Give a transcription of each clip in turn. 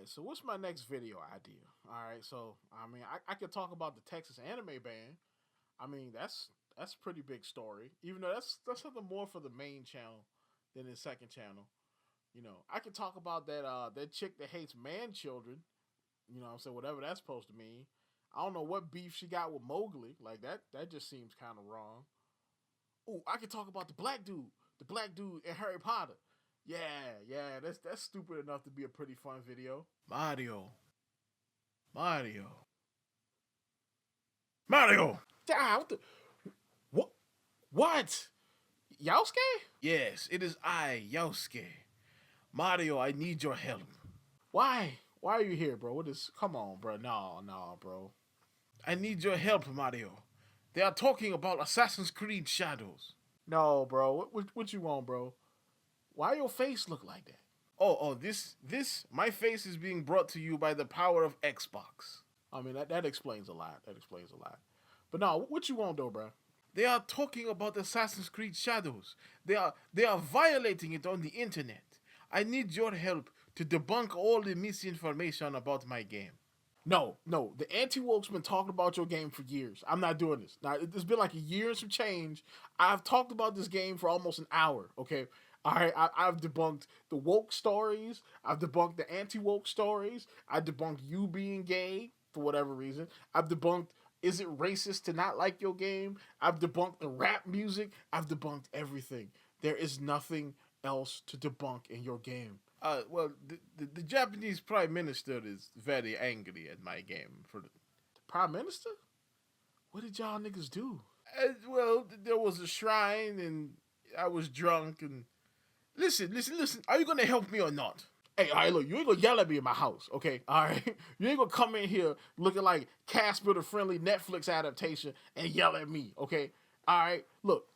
right, so what's my next video idea? All right, so I mean, I could talk about the Texas anime ban. I mean, that's a pretty big story. Even though that's something more for the main channel than the second channel. I could talk about that chick that hates man children. What I'm saying, whatever that's supposed to mean. I don't know what beef she got with Mowgli. Like that just seems kind of wrong. Oh, I could talk about the black dude in Harry Potter. Yeah, yeah, that's stupid enough to be a pretty fun video. Mario, Mario, Mario. Ah, what? What? Yasuke? Yes, it is I, Yasuke. Mario, I need your help. Why? Why are you here, bro? What is? Come on, bro. No, no, bro. I need your help, Mario. They are talking about Assassin's Creed Shadows. No, bro. What you want, bro? Why your face look like that? Oh, this, my face is being brought to you by the power of Xbox. I mean, that explains a lot. That explains a lot. But no, what you want though, bro? They are talking about Assassin's Creed Shadows. They are violating it on the internet. I need your help to debunk all the misinformation about my game. No, no, the anti-woke's been talking about your game for years. I'm not doing this. Now, it's been like a year and some change. I've talked about this game for almost an hour, okay? All right, I've debunked the woke stories. I've debunked the anti-woke stories. I debunked you being gay for whatever reason. I've debunked, is it racist to not like your game? I've debunked the rap music. I've debunked everything. There is nothing else to debunk in your game. Well, the Japanese Prime Minister is very angry at my game. For the Prime Minister? What did y'all niggas do? Well, there was a shrine and I was drunk and... Listen. Are you gonna help me or not? Hey, all right, look, you ain't gonna yell at me in my house, okay? All right? You ain't gonna come in here looking like Casper the Friendly Netflix adaptation and yell at me, okay? All right? Look,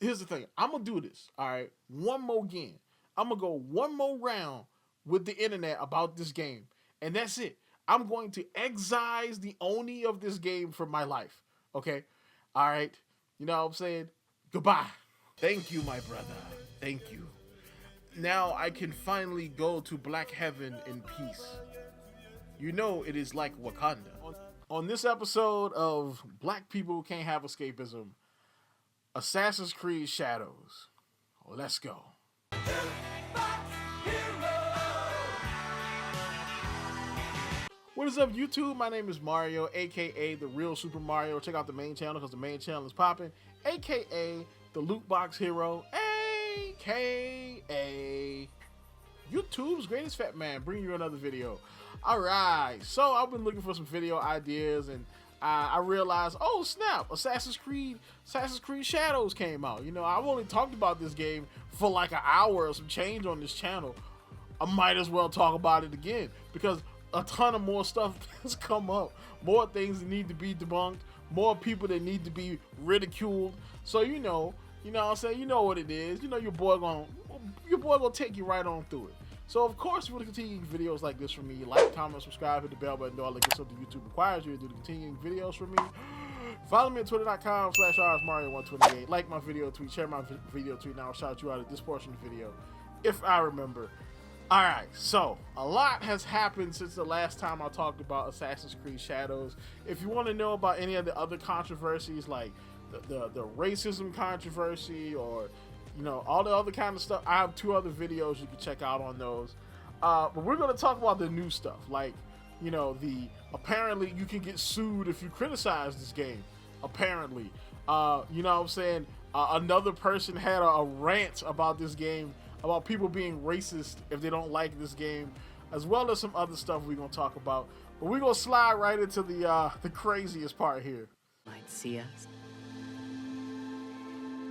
here's the thing. I'm gonna do this, all right? One more game. I'm gonna go one more round with the internet about this game, and that's it. I'm going to excise the Oni of this game from my life, okay? All right? You know what I'm saying? Goodbye. Thank you, my brother. Thank you. Now I can finally go to Black Heaven in peace. You know it is like Wakanda. On this episode of Black People Can't Have Escapism, Assassin's Creed Shadows. Let's go. What is up, YouTube? My name is Mario, aka the real Super Mario. Check out the main channel because the main channel is popping, aka the Loot Box Hero, aka YouTube's greatest fat man, bringing you another video. All right, so I've been looking for some video ideas, and I realized, oh snap, Assassin's Creed Shadows came out. I've only talked about this game for like an hour or some change on this channel. I might as well talk about it again because a ton of more stuff has come up, more things that need to be debunked, more people that need to be ridiculed. So what I'm saying, you know what it is. Your boy gonna take you right on through it. So of course, if you want to continue videos like this from me, like, comment, subscribe, hit the bell button, do all the good stuff that YouTube requires you to do to continue videos from me. Follow me at twitter.com/rsmario128. Like my video tweet, share my video tweet, and I'll shout you out at this portion of the video if I remember. Alright, so a lot has happened since the last time I talked about Assassin's Creed Shadows. If you want to know about any of the other controversies, like the racism controversy, or all the other kind of stuff, I have 2 other videos you can check out on those. But we're going to talk about the new stuff, like apparently you can get sued if you criticize this game. Apparently, what I'm saying, another person had a rant about this game, about people being racist if they don't like this game, as well as some other stuff we're gonna talk about. But we're gonna slide right into the craziest part here. Might see us.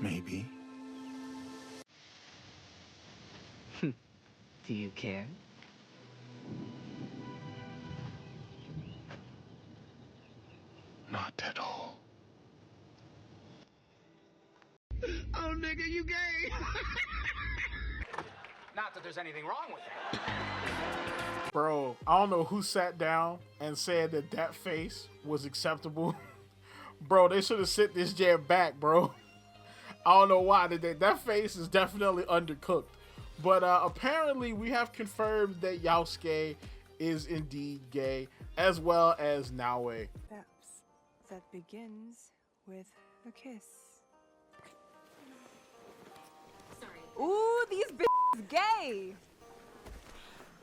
Maybe. Do you care? Not at all. Oh, nigga, you gay! Not that there's anything wrong with that. Bro, I don't know who sat down and said that face was acceptable. Bro, they should have sent this jam back, bro. I don't know why. That face is definitely undercooked. But apparently we have confirmed that Yasuke is indeed gay, as well as Naue. Steps that begins with a kiss. Sorry. Ooh, these bitches gay.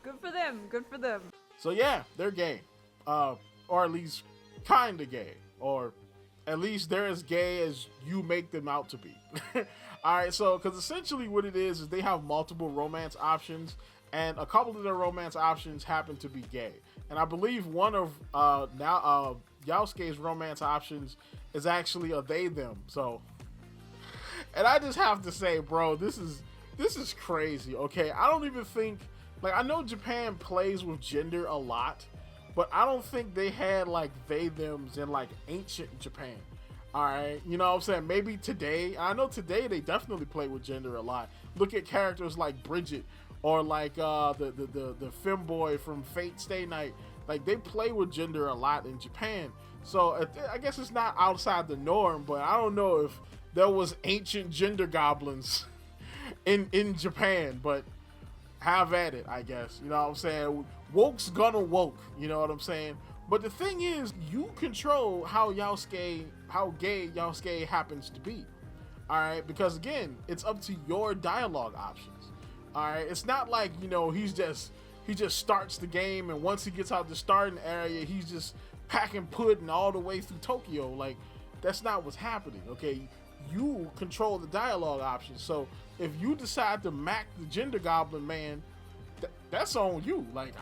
Good for them. Good for them. So yeah, they're gay, or at least kind of gay, or at least they're as gay as you make them out to be. All right, so because essentially what it is they have multiple romance options, and a couple of their romance options happen to be gay. And I believe one of Yasuke's romance options is actually a they/them. So, and I just have to say, bro, this is crazy. Okay, I don't even think, like, I know Japan plays with gender a lot, but I don't think they had like they/thems in like ancient Japan. All right, you know what I'm saying? Maybe today. I know today they definitely play with gender a lot. Look at characters like Bridget, or like the femboy from Fate Stay Night. Like, they play with gender a lot in Japan. So I guess it's not outside the norm, but I don't know if there was ancient gender goblins in Japan, but have at it, I guess. You know what I'm saying? Woke's gonna woke, you know what I'm saying? But the thing is, you control how gay Yasuke happens to be. All right, because again, it's up to your dialogue options. All right, it's not like, you know, he just starts the game, and once he gets out the starting area, he's just packing pudding all the way through Tokyo. Like, that's not what's happening. Okay, you control the dialogue options. So if you decide to mac the gender goblin man, that's on you. Like,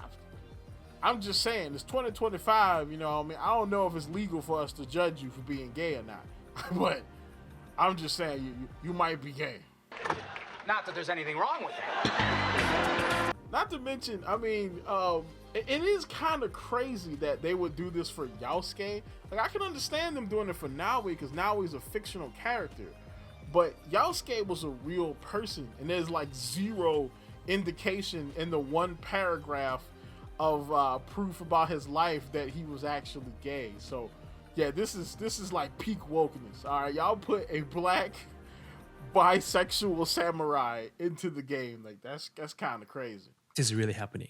I'm just saying, it's 2025, you know what I mean? I don't know if it's legal for us to judge you for being gay or not, but I'm just saying you might be gay. Not that there's anything wrong with that. Not to mention, I mean, it is kind of crazy that they would do this for Yasuke. Like, I can understand them doing it for Naue, because Naue's a fictional character, but Yasuke was a real person, and there's like zero indication in the one paragraph of proof about his life that he was actually gay. So yeah, this is like peak wokeness. All right, y'all put a black bisexual samurai into the game. Like, that's kind of crazy. This is really happening.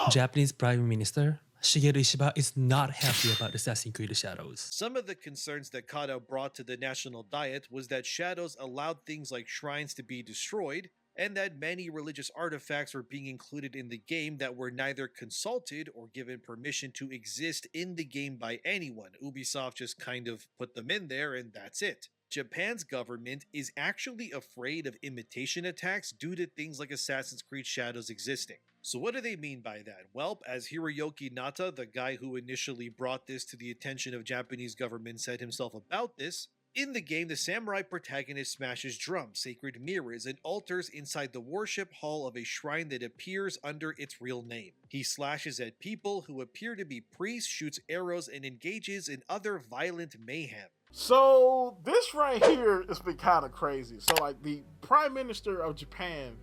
Japanese Prime Minister Shigeru Ishiba is not happy about Assassin's Creed Shadows. Some of the concerns that Kada brought to the National Diet was that Shadows allowed things like shrines to be destroyed, and that many religious artifacts were being included in the game that were neither consulted or given permission to exist in the game by anyone. Ubisoft just kind of put them in there, and that's it. Japan's government is actually afraid of imitation attacks due to things like Assassin's Creed Shadows existing. So what do they mean by that? Well, as Hiroyuki Nata, the guy who initially brought this to the attention of Japanese government, said himself about this, in the game, the samurai protagonist smashes drums, sacred mirrors, and altars inside the worship hall of a shrine that appears under its real name. He slashes at people who appear to be priests, shoots arrows, and engages in other violent mayhem. So this right here has been kind of crazy. So like the Prime Minister of Japan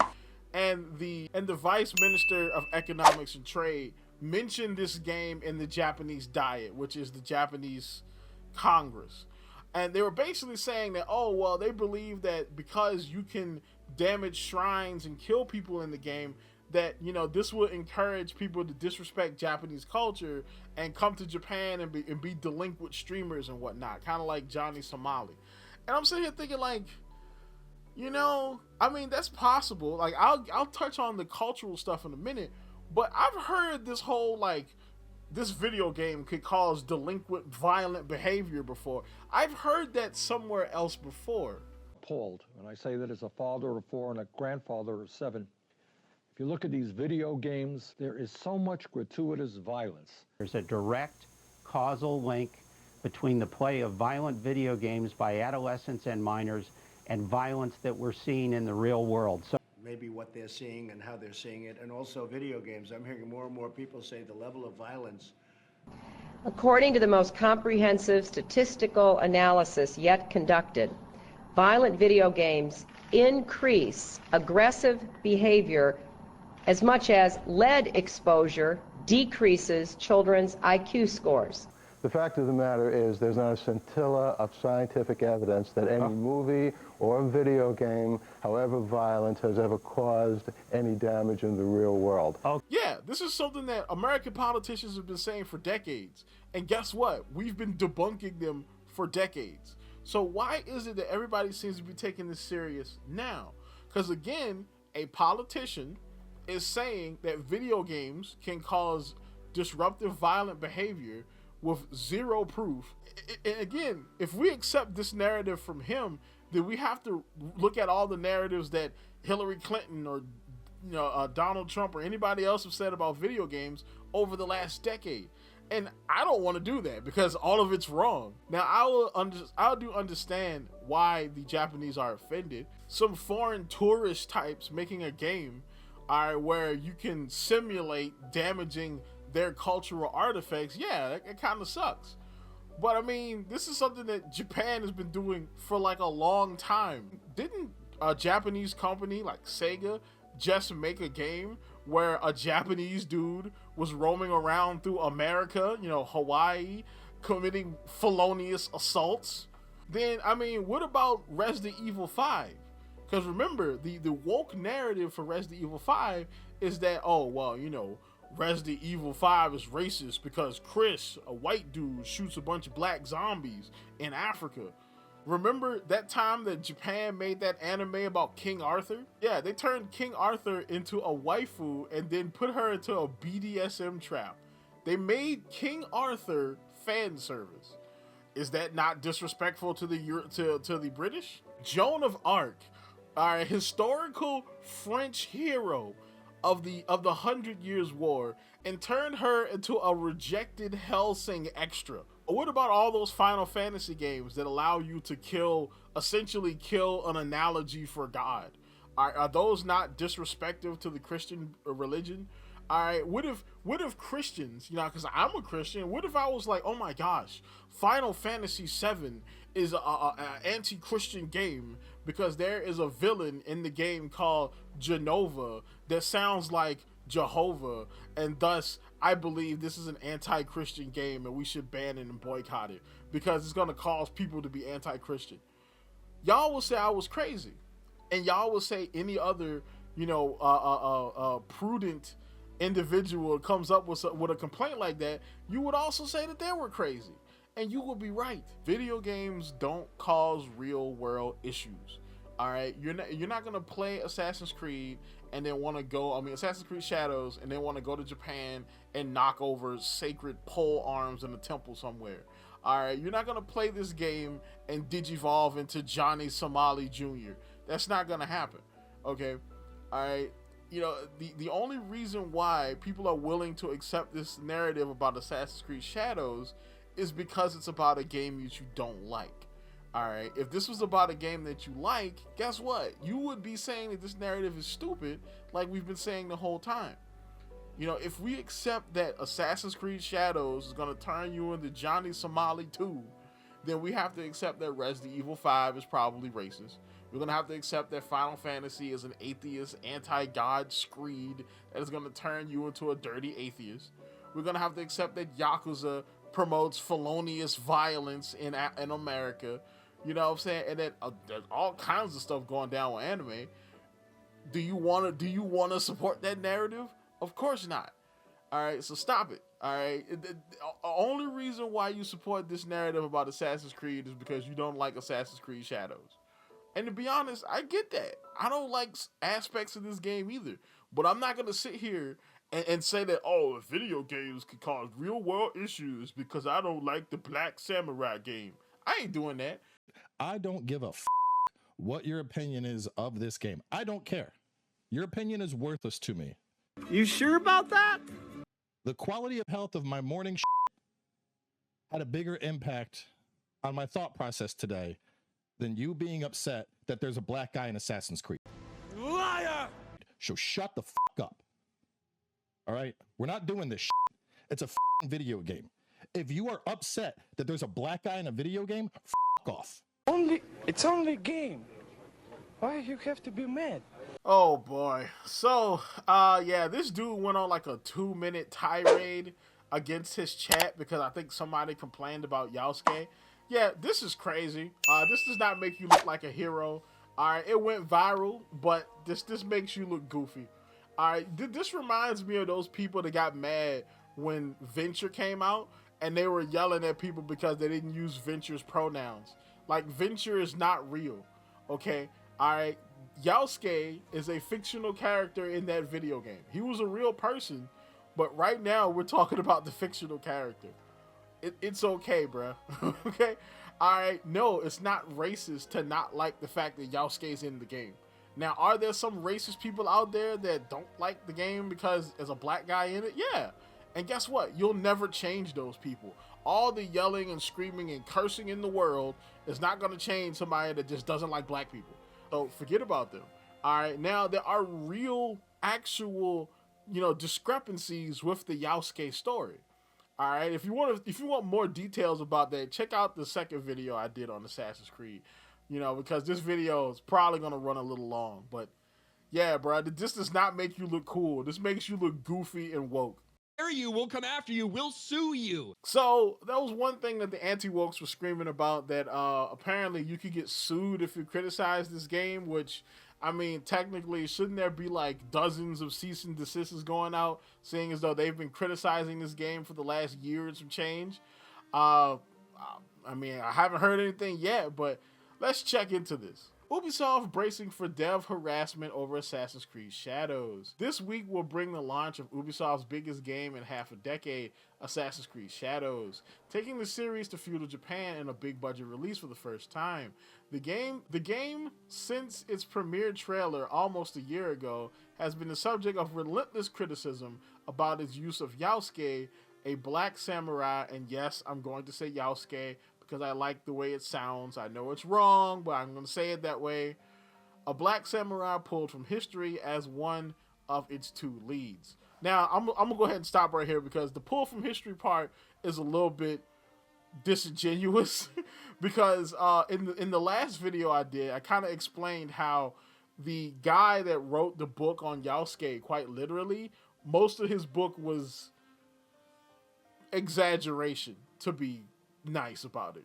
and the Vice Minister of Economics and Trade mentioned this game in the Japanese Diet, which is the Japanese Congress. And they were basically saying that, oh, well, they believe that because you can damage shrines and kill people in the game, that, you know, this will encourage people to disrespect Japanese culture and come to Japan and be delinquent streamers and whatnot, kind of like Johnny Somali. And I'm sitting here thinking, like, you know, I mean, that's possible. Like, I'll touch on the cultural stuff in a minute, but I've heard this whole, like, this video game could cause delinquent, violent behavior before. I've heard that somewhere else before. Appalled, and I say that as a father of 4 and a grandfather of 7. If you look at these video games, there is so much gratuitous violence. There's a direct causal link between the play of violent video games by adolescents and minors and violence that we're seeing in the real world. So maybe what they're seeing and how they're seeing it, and also video games. I'm hearing more and more people say the level of violence. According to the most comprehensive statistical analysis yet conducted, violent video games increase aggressive behavior as much as lead exposure decreases children's IQ scores. The fact of the matter is there's not a scintilla of scientific evidence that any movie or video game, however violent, has ever caused any damage in the real world. Yeah, this is something that American politicians have been saying for decades. And guess what? We've been debunking them for decades. So why is it that everybody seems to be taking this serious now? Because again, a politician is saying that video games can cause disruptive violent behavior with zero proof. And again, if we accept this narrative from him, then we have to look at all the narratives that Hillary Clinton or Donald Trump or anybody else have said about video games over the last decade. And I don't want to do that because all of it's wrong. Now, I do understand why the Japanese are offended. Some foreign tourist types making a game where you can simulate damaging their cultural artifacts, yeah, it kind of sucks. But I mean, this is something that Japan has been doing for like a long time. Didn't a Japanese company like Sega just make a game where a Japanese dude was roaming around through America, Hawaii, committing felonious assaults? Then, I mean, what about Resident Evil 5? Because remember, the woke narrative for Resident Evil 5 is that, Resident Evil 5 is racist because Chris, a white dude, shoots a bunch of black zombies in Africa. Remember that time that Japan made that anime about King Arthur? Yeah, they turned King Arthur into a waifu and then put her into a BDSM trap. They made King Arthur fan service. Is that not disrespectful to the British? Joan of Arc, a historical French hero of the 100 Years' War, and turned her into a rejected Hellsing extra. What about all those Final Fantasy games that allow you to essentially kill an analogy for God? Are those not disrespectful to the Christian religion? All right, what if Christians, because I'm a Christian, what if I was like, oh my gosh, Final Fantasy VII is an anti-Christian game because there is a villain in the game called Genova that sounds like Jehovah, and thus I believe this is an anti-Christian game and we should ban it and boycott it because it's going to cause people to be anti-Christian. Y'all will say I was crazy, and y'all will say any other, prudent individual comes up with a complaint like that, you would also say that they were crazy, and you would be right. Video games don't cause real world issues. All right, you're not gonna play Assassin's Creed and then want to go. Assassin's Creed Shadows, and then want to go to Japan and knock over sacred pole arms in a temple somewhere. All right, you're not gonna play this game and digivolve into Johnny Somali Jr. That's not gonna happen. Okay, all right. The only reason why people are willing to accept this narrative about Assassin's Creed Shadows is because it's about a game that you don't like. Alright, if this was about a game that you like, guess what? You would be saying that this narrative is stupid, like we've been saying the whole time. If we accept that Assassin's Creed Shadows is going to turn you into Johnny Somali 2, then we have to accept that Resident Evil 5 is probably racist. We're going to have to accept that Final Fantasy is an atheist, anti-God screed that is going to turn you into a dirty atheist. We're going to have to accept that Yakuza promotes felonious violence in America. You know what I'm saying? And then there's all kinds of stuff going down with anime. Do you want to support that narrative? Of course not. All right, so stop it. All right, the only reason why you support this narrative about Assassin's Creed is because you don't like Assassin's Creed Shadows. And to be honest, I get that. I don't like aspects of this game either. But I'm not going to sit here and say that, video games could cause real world issues because I don't like the Black Samurai game. I ain't doing that. I don't give a what your opinion is of this game. I don't care. Your opinion is worthless to me. You sure about that? The quality of health of my morning had a bigger impact on my thought process today than you being upset that there's a black guy in Assassin's Creed. Liar! So shut the up. All right? We're not doing this It's a video game. If you are upset that there's a black guy in a video game, off. It's only a game. Why you have to be mad? Oh boy. So, this dude went on like a 2-minute tirade against his chat because I think somebody complained about Yasuke. Yeah, this is crazy. This does not make you look like a hero. All right, it went viral, but this makes you look goofy. All right, this reminds me of those people that got mad when Venture came out and they were yelling at people because they didn't use Venture's pronouns. Like, Venture is not real, okay? All right, Yasuke is a fictional character in that video game. He was a real person, but right now we're talking about the fictional character. It's okay, bruh. Okay? Alright, no, it's not racist to not like the fact that Yasuke's in the game. Now, are there some racist people out there that don't like the game because there's a black guy in it? Yeah. And guess what? You'll never change those people. All the yelling and screaming and cursing in the world is not going to change somebody that just doesn't like black people. So forget about them. Alright, now there are real, actual, discrepancies with the Yasuke story. All right, if you want more details about that, check out the second video I did on Assassin's Creed. Because this video is probably gonna run a little long. But yeah, bro, this does not make you look cool. This makes you look goofy and woke. You will come after you. We'll sue you. So that was one thing that the anti-wokes were screaming about. That apparently you could get sued if you criticize this game, which, I mean, technically, shouldn't there be like dozens of cease and desists going out, seeing as though they've been criticizing this game for the last year and some change? I mean, I haven't heard anything yet, but let's check into this. Ubisoft bracing for dev harassment over Assassin's Creed Shadows. This week will bring the launch of Ubisoft's biggest game in half a decade, Assassin's Creed Shadows, taking the series to feudal Japan in a big budget release for the first time. The game, since its premiere trailer almost a year ago, has been the subject of relentless criticism about its use of Yasuke, a black samurai, and yes, I'm going to say Yasuke because I like the way it sounds. I know it's wrong, but I'm going to say it that way. A black samurai pulled from history as one of its two leads. Now, I'm going to go ahead and stop right here because the pull from history part is a little bit disingenuous because in the last video I did, I kind of explained how the guy that wrote the book on Yasuke, quite literally, most of his book was exaggeration, to be nice about it.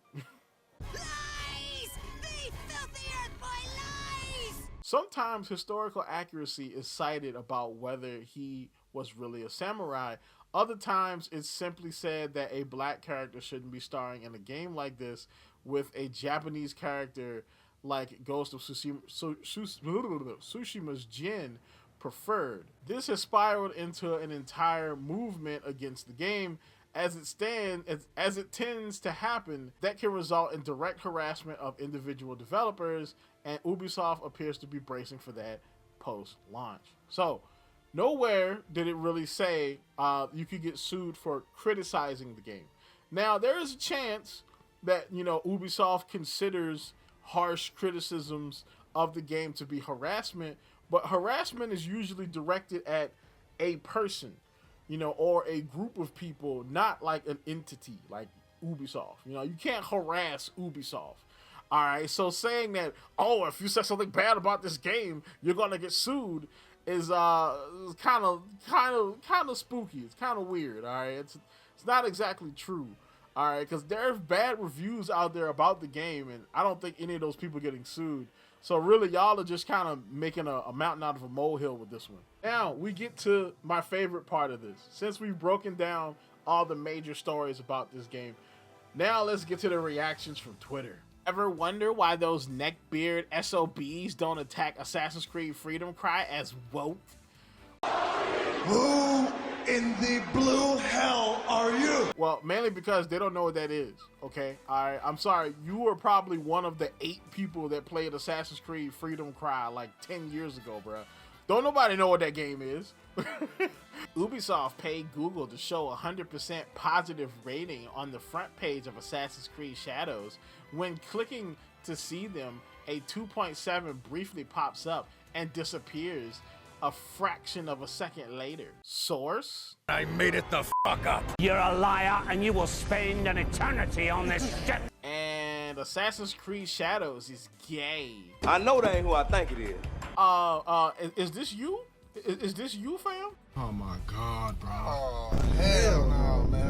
Lies! They filled the earth by lies! Sometimes historical accuracy is cited about whether he was really a samurai. Other times it's simply said that a black character shouldn't be starring in a game like this with a Japanese character like Ghost of Tsushima's Jin preferred. This has spiraled into an entire movement against the game. As it tends to happen, that can result in direct harassment of individual developers, and Ubisoft appears to be bracing for that post-launch. So, nowhere did it really say you could get sued for criticizing the game. Now, there is a chance that, Ubisoft considers harsh criticisms of the game to be harassment, but harassment is usually directed at a person, or a group of people, not like an entity like Ubisoft. You can't harass Ubisoft. All right, so saying that, oh, if you say something bad about this game, you're gonna get sued is kind of spooky. It's kind of weird. All right, it's not exactly true. All right, because there's bad reviews out there about the game, and I don't think any of those people are getting sued. So really, y'all are just kind of making a mountain out of a molehill with this one. Now, we get to my favorite part of this. Since we've broken down all the major stories about this game, now let's get to the reactions from Twitter. Ever wonder why those neckbeard SOBs don't attack Assassin's Creed Freedom Cry as woke? Who in the blue hell are you? Well, mainly because they don't know what that is, okay? I'm sorry, you were probably one of the 8 people that played Assassin's Creed Freedom Cry like 10 years ago, bruh. Don't nobody know what that game is. Ubisoft paid Google to show a 100% positive rating on the front page of Assassin's Creed Shadows. When clicking to see them, a 2.7 briefly pops up and disappears a fraction of a second later. Source? I made it the fuck up. You're a liar, and you will spend an eternity on this shit. And Assassin's Creed Shadows is gay. I know that ain't who I think it is. Is this you? Is this you, fam? Oh my God, bro. Oh, hell no, man.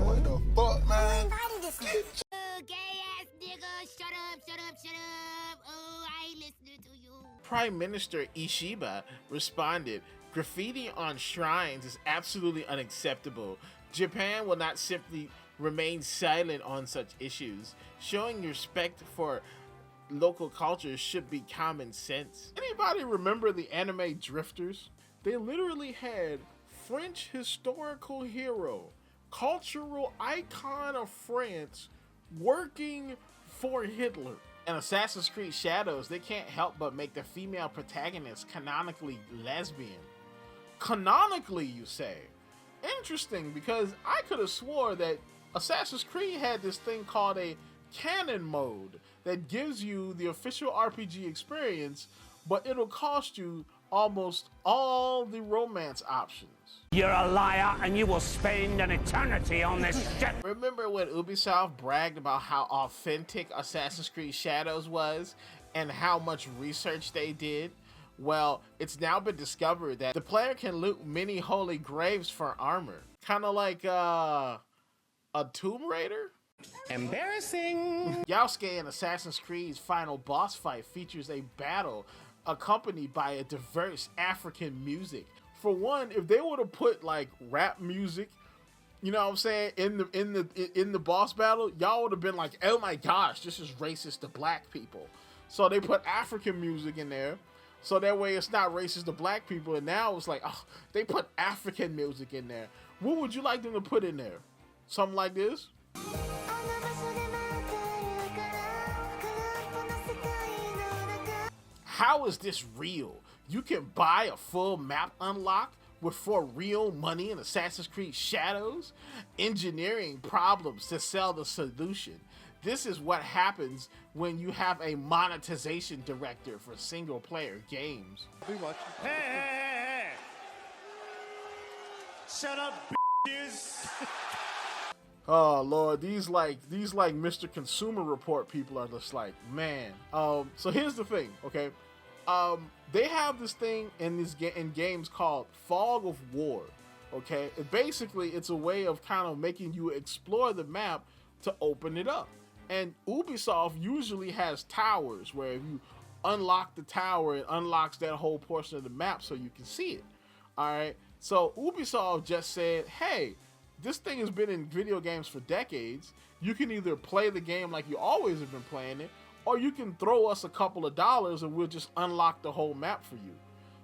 Prime Minister Ishiba responded, "Graffiti on shrines is absolutely unacceptable. Japan will not simply remain silent on such issues. Showing respect for local culture should be common sense." Anybody remember the anime Drifters? They literally had French historical hero, cultural icon of France, working for Hitler. In Assassin's Creed Shadows, they can't help but make the female protagonist canonically lesbian. Canonically, you say? Interesting, because I could have swore that Assassin's Creed had this thing called a canon mode that gives you the official RPG experience, but it'll cost you almost all the romance options. You're a liar and you will spend an eternity on this shit. Remember when Ubisoft bragged about how authentic Assassin's Creed Shadows was and how much research they did? Well, it's now been discovered that the player can loot many holy graves for armor. Kind of like a Tomb Raider? Embarrassing. Yasuke in Assassin's Creed's final boss fight features a battle accompanied by a diverse African music. For one, if they would have put like rap music, you know what I'm saying, in the boss battle, y'all would have been like, "Oh my gosh, this is racist to black people." So they put African music in there, so that way it's not racist to black people. And now it's like, oh, they put African music in there. What would you like them to put in there? Something like this? How is this real? You can buy a full map unlock for real money in Assassin's Creed Shadows? Engineering problems to sell the solution. This is what happens when you have a monetization director for single player games. Hey. Shut up, bitches. Oh Lord, these like Mr. Consumer Report people are just like, man. So here's the thing, okay? They have this thing in games called Fog of War, okay? Basically, it's a way of kind of making you explore the map to open it up. And Ubisoft usually has towers where if you unlock the tower, it unlocks that whole portion of the map so you can see it. All right. So Ubisoft just said, hey, this thing has been in video games for decades. You can either play the game like you always have been playing it, or you can throw us a couple of dollars and we'll just unlock the whole map for you.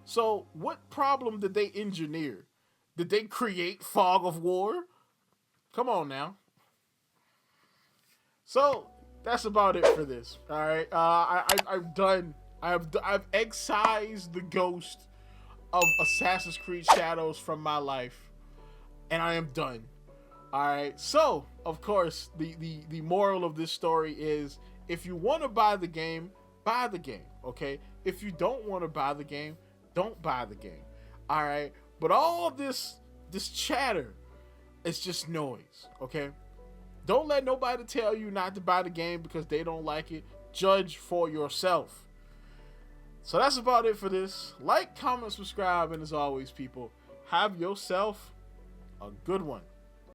So what problem did they engineer? Did they create Fog of War? Come on now. So that's about it for this. All right, I'm done. I've excised the ghost of Assassin's Creed Shadows from my life, and I am done. All right. So of course, the moral of this story is: if you want to buy the game, okay? If you don't want to buy the game, don't buy the game. All right? But all this chatter is just noise, okay? Don't let nobody tell you not to buy the game because they don't like it. Judge for yourself. So that's about it for this. Like, comment, subscribe, and as always, people, have yourself a good one.